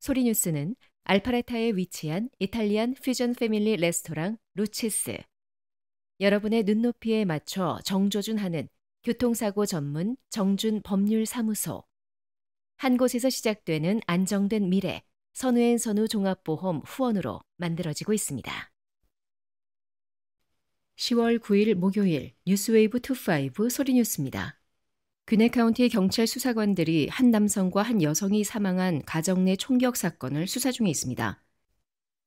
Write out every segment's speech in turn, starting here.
소리뉴스는 알파레타에 위치한 이탈리안 퓨전 패밀리 레스토랑 루치스, 여러분의 눈높이에 맞춰 정조준하는 교통사고 전문 정준 법률사무소, 한 곳에서 시작되는 안정된 미래, 선우앤선우 종합보험 후원으로 만들어지고 있습니다. 10월 9일 목요일 뉴스웨이브 25 소리뉴스입니다. 귀네 카운티 경찰 수사관들이 한 남성과 한 여성이 사망한 가정 내 총격 사건을 수사 중에 있습니다.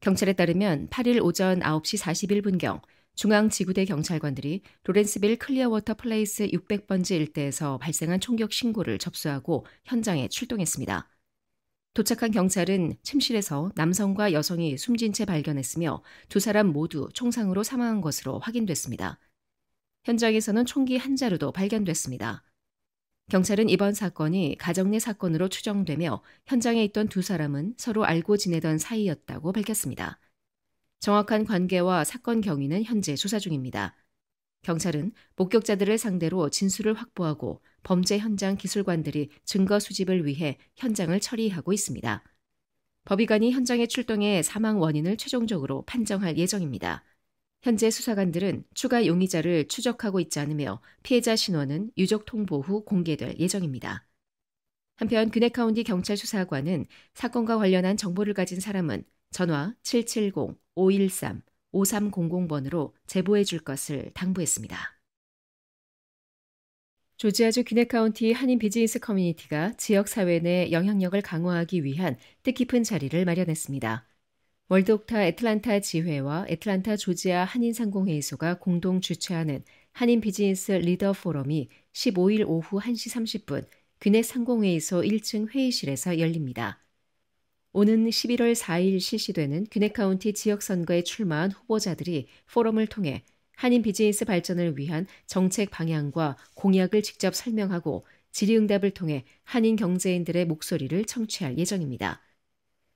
경찰에 따르면 8일 오전 9시 41분경 중앙지구대 경찰관들이 로렌스빌 클리어워터 플레이스 600번지 일대에서 발생한 총격 신고를 접수하고 현장에 출동했습니다. 도착한 경찰은 침실에서 남성과 여성이 숨진 채 발견했으며 두 사람 모두 총상으로 사망한 것으로 확인됐습니다. 현장에서는 총기 한 자루도 발견됐습니다. 경찰은 이번 사건이 가정 내 사건으로 추정되며 현장에 있던 두 사람은 서로 알고 지내던 사이였다고 밝혔습니다. 정확한 관계와 사건 경위는 현재 조사 중입니다. 경찰은 목격자들을 상대로 진술을 확보하고 범죄 현장 기술관들이 증거 수집을 위해 현장을 처리하고 있습니다. 법의관이 현장에 출동해 사망 원인을 최종적으로 판정할 예정입니다. 현재 수사관들은 추가 용의자를 추적하고 있지 않으며 피해자 신원은 유족 통보 후 공개될 예정입니다. 한편 귀네 카운티 경찰 수사관은 사건과 관련한 정보를 가진 사람은 전화 770-513-5300번으로 제보해 줄 것을 당부했습니다. 조지아주 귀네 카운티 한인 비즈니스 커뮤니티가 지역 사회 내 영향력을 강화하기 위한 뜻깊은 자리를 마련했습니다. 월드옥타 애틀란타 지회와 애틀란타 조지아 한인상공회의소가 공동 주최하는 한인 비즈니스 리더 포럼이 15일 오후 1시 30분 귀네 상공회의소 1층 회의실에서 열립니다. 오는 11월 4일 실시되는 귀네 카운티 지역선거에 출마한 후보자들이 포럼을 통해 한인 비즈니스 발전을 위한 정책 방향과 공약을 직접 설명하고 질의응답을 통해 한인 경제인들의 목소리를 청취할 예정입니다.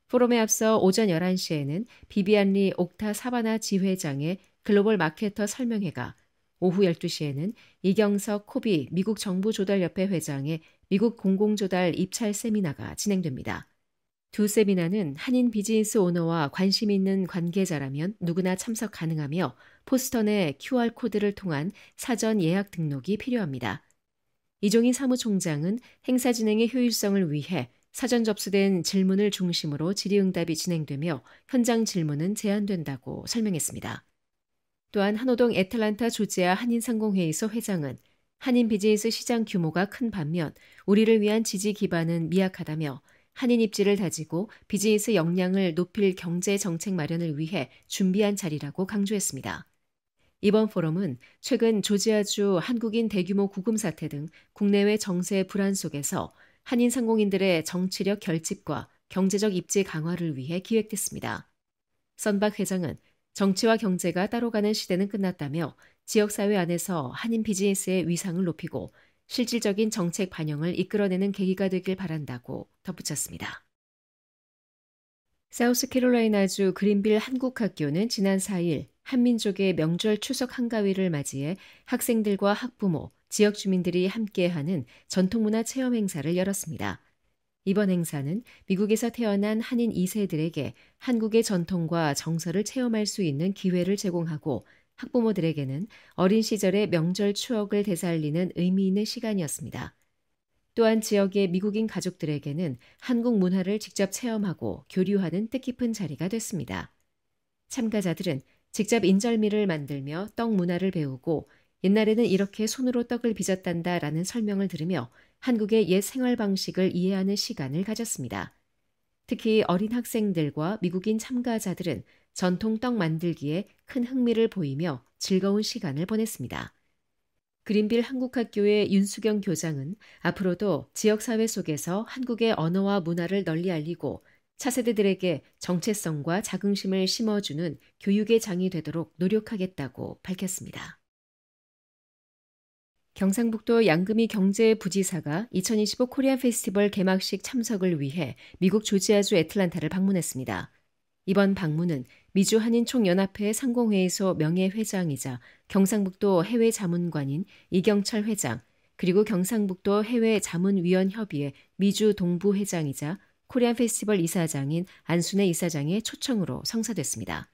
포럼에 앞서 오전 11시에는 비비안 리 옥타 사바나 지회장의 글로벌 마케터 설명회가, 오후 12시에는 이경석 코비 미국 정부조달협회 회장의 미국 공공조달 입찰 세미나가 진행됩니다. 두 세미나는 한인 비즈니스 오너와 관심 있는 관계자라면 누구나 참석 가능하며 포스터 내 QR코드를 통한 사전 예약 등록이 필요합니다. 이종인 사무총장은 행사 진행의 효율성을 위해 사전 접수된 질문을 중심으로 질의응답이 진행되며 현장 질문은 제한된다고 설명했습니다. 또한 한호동 애틀란타 조지아 한인상공회의소 회장은 한인 비즈니스 시장 규모가 큰 반면 우리를 위한 지지 기반은 미약하다며 한인 입지를 다지고 비즈니스 역량을 높일 경제 정책 마련을 위해 준비한 자리라고 강조했습니다. 이번 포럼은 최근 조지아주 한국인 대규모 구금 사태 등 국내외 정세 불안 속에서 한인 상공인들의 정치력 결집과 경제적 입지 강화를 위해 기획됐습니다. 선박 회장은 정치와 경제가 따로 가는 시대는 끝났다며 지역사회 안에서 한인 비즈니스의 위상을 높이고 실질적인 정책 반영을 이끌어내는 계기가 되길 바란다고 덧붙였습니다. 사우스캐롤라이나주 그린빌 한국학교는 지난 4일 한민족의 명절 추석 한가위를 맞이해 학생들과 학부모, 지역 주민들이 함께하는 전통문화 체험 행사를 열었습니다. 이번 행사는 미국에서 태어난 한인 2세들에게 한국의 전통과 정서를 체험할 수 있는 기회를 제공하고 학부모들에게는 어린 시절의 명절 추억을 되살리는 의미 있는 시간이었습니다. 또한 지역의 미국인 가족들에게는 한국 문화를 직접 체험하고 교류하는 뜻깊은 자리가 됐습니다. 참가자들은 직접 인절미를 만들며 떡 문화를 배우고 옛날에는 이렇게 손으로 떡을 빚었단다라는 설명을 들으며 한국의 옛 생활 방식을 이해하는 시간을 가졌습니다. 특히 어린 학생들과 미국인 참가자들은 전통 떡 만들기에 큰 흥미를 보이며 즐거운 시간을 보냈습니다. 그린빌 한국학교의 윤수경 교장은 앞으로도 지역사회 속에서 한국의 언어와 문화를 널리 알리고 차세대들에게 정체성과 자긍심을 심어주는 교육의 장이 되도록 노력하겠다고 밝혔습니다. 경상북도 양금희 경제부지사가 2025 코리안 페스티벌 개막식 참석을 위해 미국 조지아주 애틀란타를 방문했습니다. 이번 방문은 미주 한인총연합회 상공회의소 명예회장이자 경상북도 해외자문관인 이경철 회장, 그리고 경상북도 해외자문위원협의회 미주 동부회장이자 코리안 페스티벌 이사장인 안순애 이사장의 초청으로 성사됐습니다.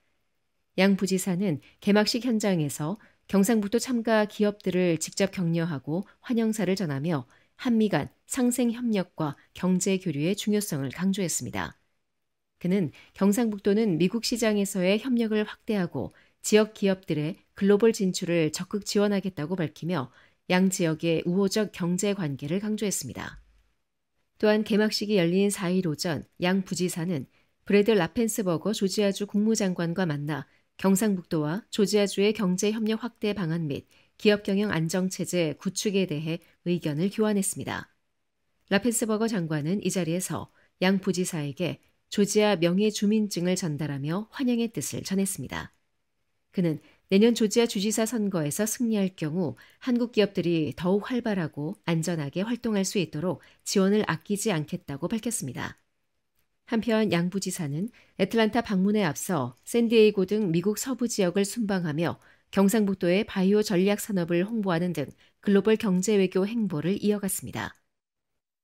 양 부지사는 개막식 현장에서 경상북도 참가 기업들을 직접 격려하고 환영사를 전하며 한미 간 상생 협력과 경제 교류의 중요성을 강조했습니다. 그는 경상북도는 미국 시장에서의 협력을 확대하고 지역 기업들의 글로벌 진출을 적극 지원하겠다고 밝히며 양 지역의 우호적 경제 관계를 강조했습니다. 또한 개막식이 열린 4일 오전 양 부지사는 브래드 라펜스버거 조지아주 국무장관과 만나 경상북도와 조지아주의 경제 협력 확대 방안 및 기업 경영 안정체제 구축에 대해 의견을 교환했습니다. 라펜스버거 장관은 이 자리에서 양 부지사에게 조지아 명예 주민증을 전달하며 환영의 뜻을 전했습니다. 그는 내년 조지아 주지사 선거에서 승리할 경우 한국 기업들이 더욱 활발하고 안전하게 활동할 수 있도록 지원을 아끼지 않겠다고 밝혔습니다. 한편 양 부지사는 애틀랜타 방문에 앞서 샌디에이고 등 미국 서부 지역을 순방하며 경상북도의 바이오 전략 산업을 홍보하는 등 글로벌 경제 외교 행보를 이어갔습니다.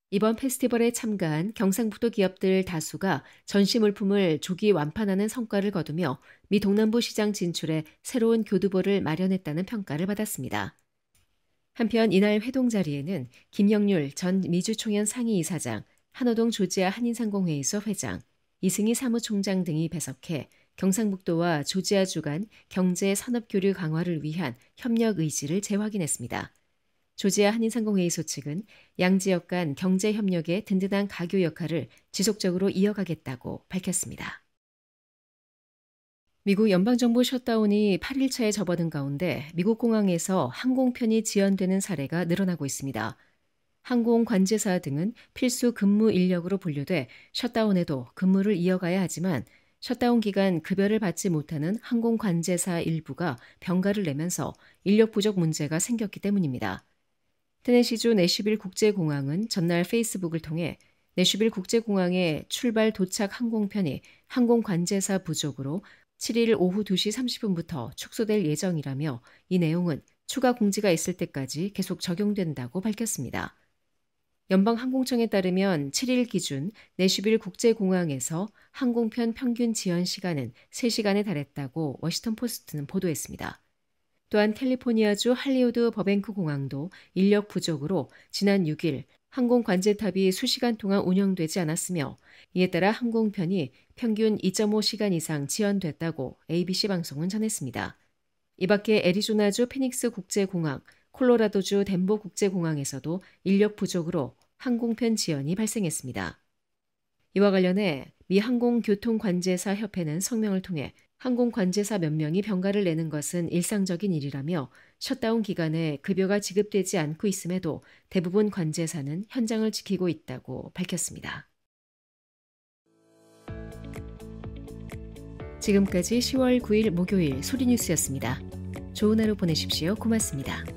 이번 페스티벌에 참가한 경상북도 기업들 다수가 전시 물품을 조기 완판하는 성과를 거두며 미 동남부 시장 진출에 새로운 교두보를 마련했다는 평가를 받았습니다. 한편 이날 회동 자리에는 김영률 전 미주총연 상임이사장, 한호동 조지아 한인상공회의소 회장, 이승희 사무총장 등이 배석해 경상북도와 조지아주 간 경제 산업 교류 강화를 위한 협력 의지를 재확인했습니다. 조지아 한인상공회의소 측은 양 지역 간 경제 협력의 든든한 가교 역할을 지속적으로 이어가겠다고 밝혔습니다. 미국 연방정부 셧다운이 8일차에 접어든 가운데 미국 공항에서 항공편이 지연되는 사례가 늘어나고 있습니다. 항공 관제사 등은 필수 근무 인력으로 분류돼 셧다운에도 근무를 이어가야 하지만 셧다운 기간 급여를 받지 못하는 항공 관제사 일부가 병가를 내면서 인력 부족 문제가 생겼기 때문입니다. 테네시주 내슈빌 국제공항은 전날 페이스북을 통해 내슈빌 국제공항의 출발 도착 항공편이 항공 관제사 부족으로 7일 오후 2시 30분부터 축소될 예정이라며 이 내용은 추가 공지가 있을 때까지 계속 적용된다고 밝혔습니다. 연방항공청에 따르면 7일 기준 내슈빌 국제공항에서 항공편 평균 지연 시간은 3시간에 달했다고 워싱턴포스트는 보도했습니다. 또한 캘리포니아주 할리우드 버뱅크 공항도 인력 부족으로 지난 6일 항공 관제탑이 수시간 동안 운영되지 않았으며 이에 따라 항공편이 평균 2.5시간 이상 지연됐다고 ABC 방송은 전했습니다. 이 밖에 애리조나주 피닉스 국제공항, 콜로라도주 덴버 국제공항에서도 인력 부족으로 항공편 지연이 발생했습니다. 이와 관련해 미 항공교통관제사 협회는 성명을 통해 항공관제사 몇 명이 병가를 내는 것은 일상적인 일이라며 셧다운 기간에 급여가 지급되지 않고 있음에도 대부분 관제사는 현장을 지키고 있다고 밝혔습니다. 지금까지 10월 9일 목요일 소리뉴스였습니다. 좋은 하루 보내십시오. 고맙습니다.